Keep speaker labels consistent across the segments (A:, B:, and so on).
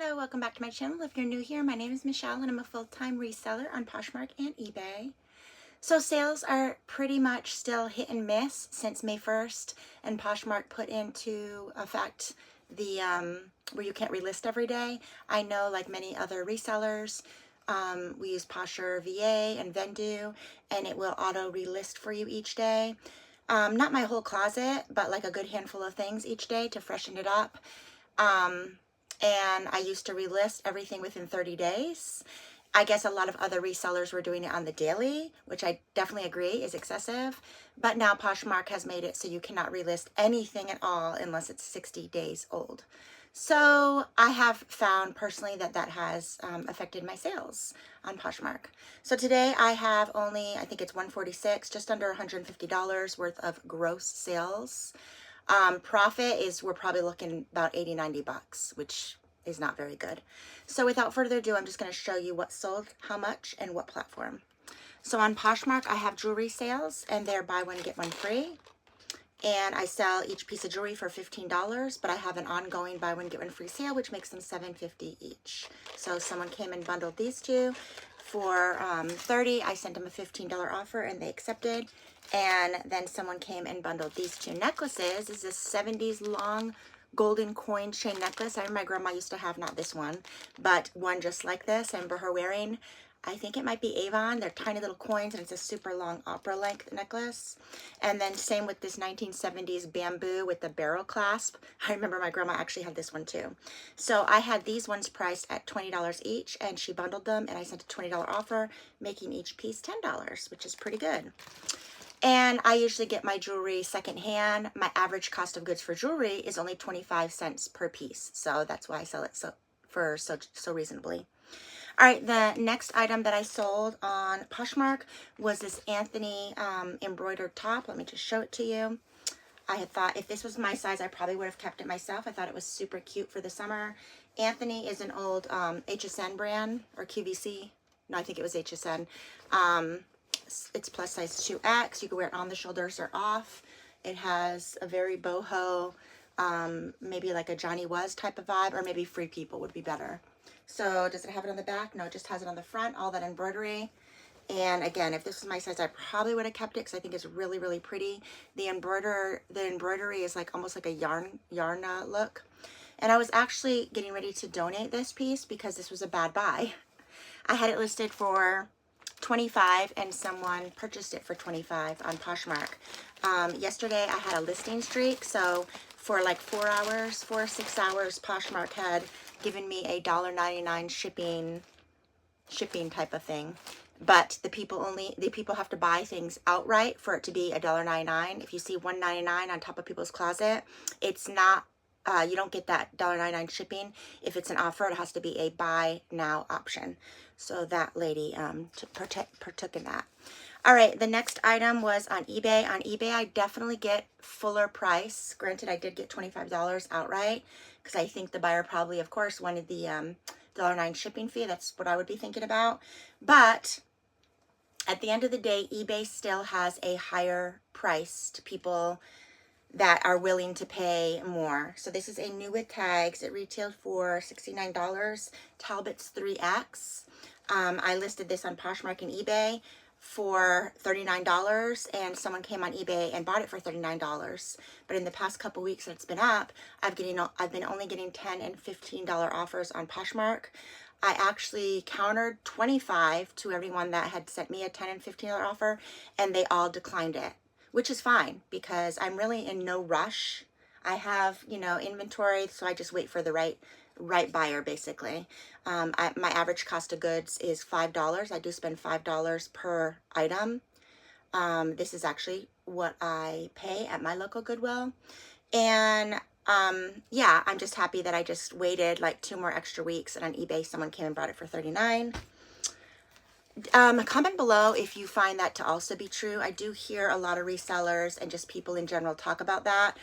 A: Hello, welcome back to my channel. If you're new here, my name is Michelle and I'm a full-time reseller on Poshmark and eBay. So sales are pretty much still hit and miss since May 1st and Poshmark put into effect the where you can't relist every day. I know, like many other resellers, we use Posher VA and Vendu, and it will auto relist for you each day. Not my whole closet, but like a good handful of things each day to freshen it up. And I used to relist everything within 30 days. I guess a lot of other resellers were doing it on the daily, which I definitely agree is excessive. But now Poshmark has made it so you cannot relist anything at all unless it's 60 days old. So I have found personally that that has affected my sales on Poshmark. So today I have only, I think it's 146, just under $150 worth of gross sales. Profit is, we're probably looking about 80-90 bucks, which is not very good. So without further ado, I'm just going to show you what sold, how much, and what platform. So on Poshmark, I have jewelry sales, and they're buy one, get one free. And I sell each piece of jewelry for $15, but I have an ongoing buy one, get one free sale, which makes them $7.50 each. So someone came and bundled these two for $30. I sent them a $15 offer, and they accepted. And then someone came and bundled these two necklaces. This is a 70s long golden coin chain necklace. I remember my grandma used to have, not this one, but one just like this. I remember her wearing, I think it might be Avon. They're tiny little coins, and it's a super long opera length necklace. And then same with this 1970s bamboo with the barrel clasp. I remember my grandma actually had this one too. So I had these ones priced at $20 each, and she bundled them, and I sent a $20 offer, making each piece $10, which is pretty good. And I usually get my jewelry secondhand. My average cost of goods for jewelry is only 25 cents per piece. So that's why I sell it so reasonably. All right, the next item that I sold on Poshmark was this Anthony embroidered top. Let me just show it to you. I had thought if this was my size, I probably would have kept it myself. I thought it was super cute for the summer. Anthony is an old HSN brand, or QVC. No, I think it was HSN. It's plus size 2X. You can wear it on the shoulders or off. It has a very boho, maybe like a Johnny Was type of vibe, or maybe Free People would be better. So does it have it on the back? No, it just has it on the front, all that embroidery. And again, if this was my size, I probably would have kept it because I think it's really, really pretty. The embroidery is like almost like a yarn look. And I was actually getting ready to donate this piece because this was a bad buy. I had it listed for $25 and someone purchased it for $25 on Poshmark. Yesterday I had a listing streak, so for like 4 hours, 4 or 6 hours, Poshmark had given me a $1.99 shipping type of thing. But the people have to buy things outright for it to be $1.99. If you see $1.99 on top of people's closet, it's not, you don't get that $1.99 shipping. If it's an offer, it has to be a buy now option. So that lady partook in that. All right, the next item was on eBay. On eBay, I definitely get fuller price. Granted, I did get $25 outright because I think the buyer probably, of course, wanted the $1.09 shipping fee. That's what I would be thinking about. But at the end of the day, eBay still has a higher price to people that are willing to pay more. So this is a new with tags. It retailed for $69. Talbot's 3X. I listed this on Poshmark and eBay for $39, and someone came on eBay and bought it for $39. But in the past couple weeks that it's been up, I've been only getting $10 and $15 offers on Poshmark. I actually countered 25 to everyone that had sent me a $10 and $15 offer, and they all declined it, which is fine because I'm really in no rush. I have, inventory, so I just wait for the right buyer, basically. My average cost of goods is $5. I do spend $5 per item. This is actually what I pay at my local Goodwill. And yeah, I'm just happy that I just waited like 2 more extra weeks, and on eBay someone came and bought it for $39. Comment below if you find that to also be true. I do hear a lot of resellers and just people in general talk about that.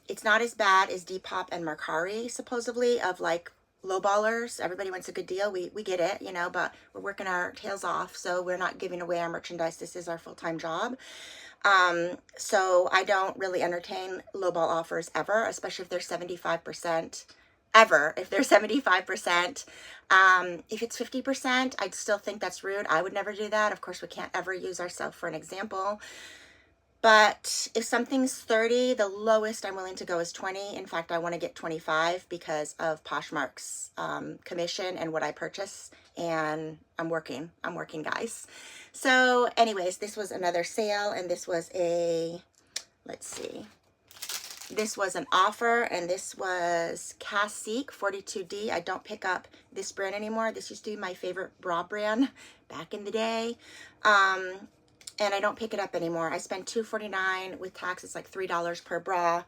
A: It's not as bad as Depop and Mercari, supposedly, of like lowballers. Everybody wants a good deal. We get it, but we're working our tails off, so we're not giving away our merchandise. This is our full-time job. So I don't really entertain lowball offers ever, especially if they're 75% ever if they're 75%. If it's 50%, I'd still think that's rude. I would never do that. Of course, we can't ever use ourselves for an example. But if something's 30, the lowest I'm willing to go is 20. In fact, I want to get 25 because of Poshmark's commission and what I purchase. And I'm working, guys. So anyways, this was another sale, and this was a, let's see. This was an offer, and this was Cassique 42D. I don't pick up this brand anymore. This used to be my favorite bra brand back in the day. And I don't pick it up anymore. I spend $2.49 with tax. It's like $3 per bra.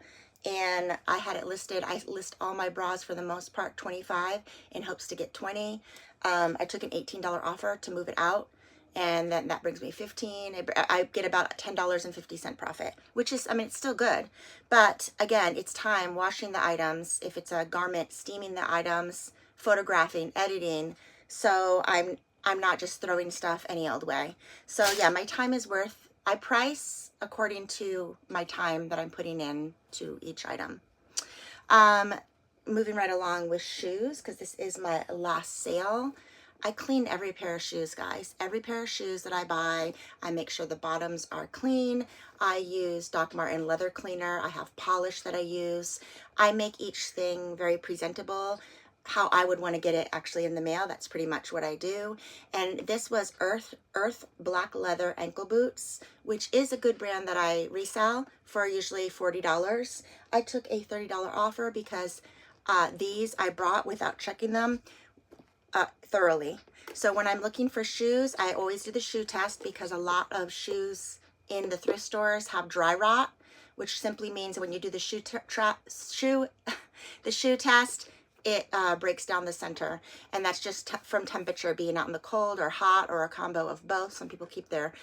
A: And I had it listed. I list all my bras for the most part 25 in hopes to get 20. I took an $18 offer to move it out, and then that brings me 15. I get about $10.50 profit, which is, I mean, it's still good. But again, it's time washing the items. If it's a garment, steaming the items, photographing, editing. So I'm not just throwing stuff any old way. So yeah, my time is worth, I price according to my time that I'm putting in to each item. Moving right along with shoes, because this is my last sale. I clean every pair of shoes, guys. Every pair of shoes that I buy, I make sure the bottoms are clean. I use Doc Marten leather cleaner. I have polish that I use. I make each thing very presentable, how I would want to get it actually in the mail. That's pretty much what I do. And this was Earth black leather ankle boots, which is a good brand that I resell for usually $40. I took a $30 offer because these I brought without checking them thoroughly. So when I'm looking for shoes, I always do the shoe test, because a lot of shoes in the thrift stores have dry rot, which simply means when you do the shoe test, it breaks down the center, and that's just from temperature, being out in the cold or hot or a combo of both. Some people keep their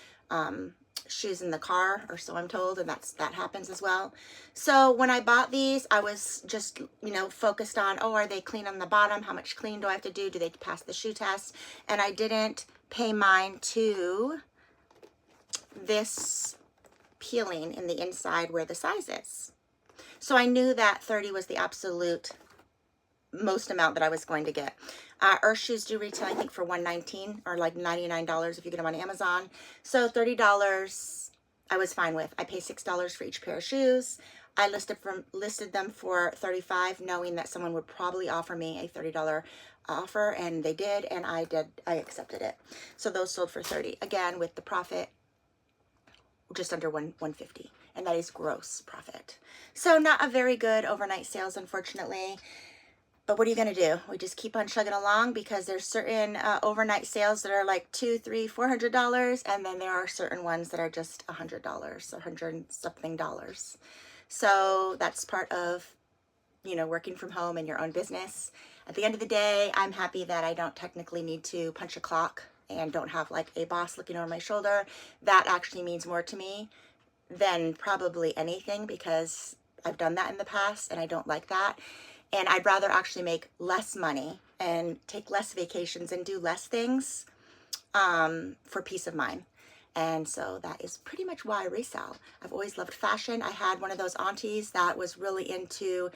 A: shoes in the car, or so I'm told, and that happens as well. So when I bought these, I was just, you know, focused on, oh, are they clean on the bottom? How much clean do I have to do? Do they pass the shoe test? And I didn't pay mine to this peeling in the inside where the size is. So I knew that 30 was the absolute most amount that I was going to get. Earth shoes do retail, I think, for $119 or like $99 if you get them on Amazon. So $30 I was fine with. I pay $6 for each pair of shoes. I listed them for $35, knowing that someone would probably offer me a $30 offer, and they did, and I accepted it. So those sold for $30. Again, with the profit just under $150, and that is gross profit. So not a very good overnight sales, unfortunately. But what are you going to do? We just keep on chugging along, because there's certain overnight sales that are like $200, $300, $400, and then there are certain ones that are just $100, $100-something. So that's part of, you know, working from home and your own business. At the end of the day, I'm happy that I don't technically need to punch a clock and don't have like a boss looking over my shoulder. That actually means more to me than probably anything, because I've done that in the past and I don't like that. And I'd rather actually make less money and take less vacations and do less things for peace of mind. And so that is pretty much why I resell. I've always loved fashion. I had one of those aunties that was really into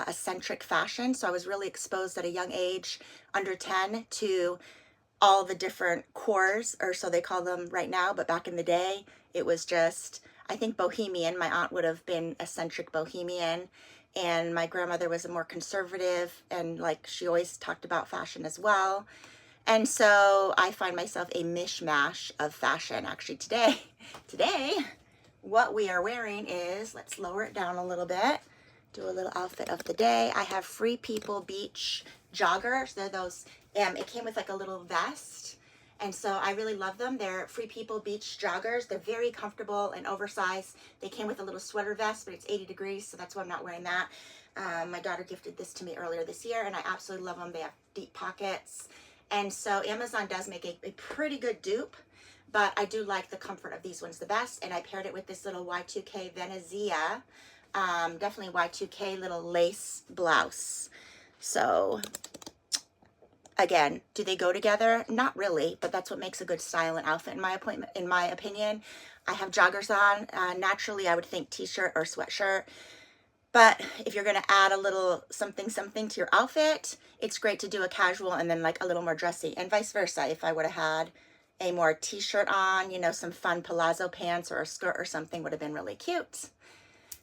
A: eccentric fashion. So I was really exposed at a young age, under 10, to all the different cores, or so they call them right now. But back in the day, it was just, I think, bohemian. My aunt would have been eccentric bohemian. And my grandmother was a more conservative, and like she always talked about fashion as well. And so I find myself a mishmash of fashion. Actually today, what we are wearing is, let's lower it down a little bit, do a little outfit of the day. I have Free People Beach joggers. They're those, it came with like a little vest. And so I really love them. They're Free People Beach joggers. They're very comfortable and oversized. They came with a little sweater vest, but it's 80 degrees, so that's why I'm not wearing that. My daughter gifted this to me earlier this year, and I absolutely love them. They have deep pockets. And so Amazon does make a pretty good dupe, but I do like the comfort of these ones the best. And I paired it with this little Y2K Venezia, definitely Y2K little lace blouse. So again, do they go together? Not really, but that's what makes a good style and outfit in my opinion. I have joggers on. Naturally, I would think t-shirt or sweatshirt. But if you're going to add a little something to your outfit, it's great to do a casual and then like a little more dressy, and vice versa. If I would have had a more t-shirt on, you know, some fun palazzo pants or a skirt or something would have been really cute.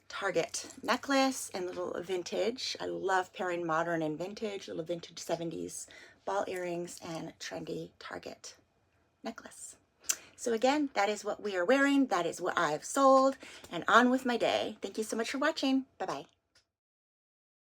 A: Target necklace and little vintage. I love pairing modern and vintage, little vintage 70s ball earrings and trendy Target necklace. So again, that is what we are wearing. That is what I've sold, and on with my day. Thank you so much for watching. Bye-bye.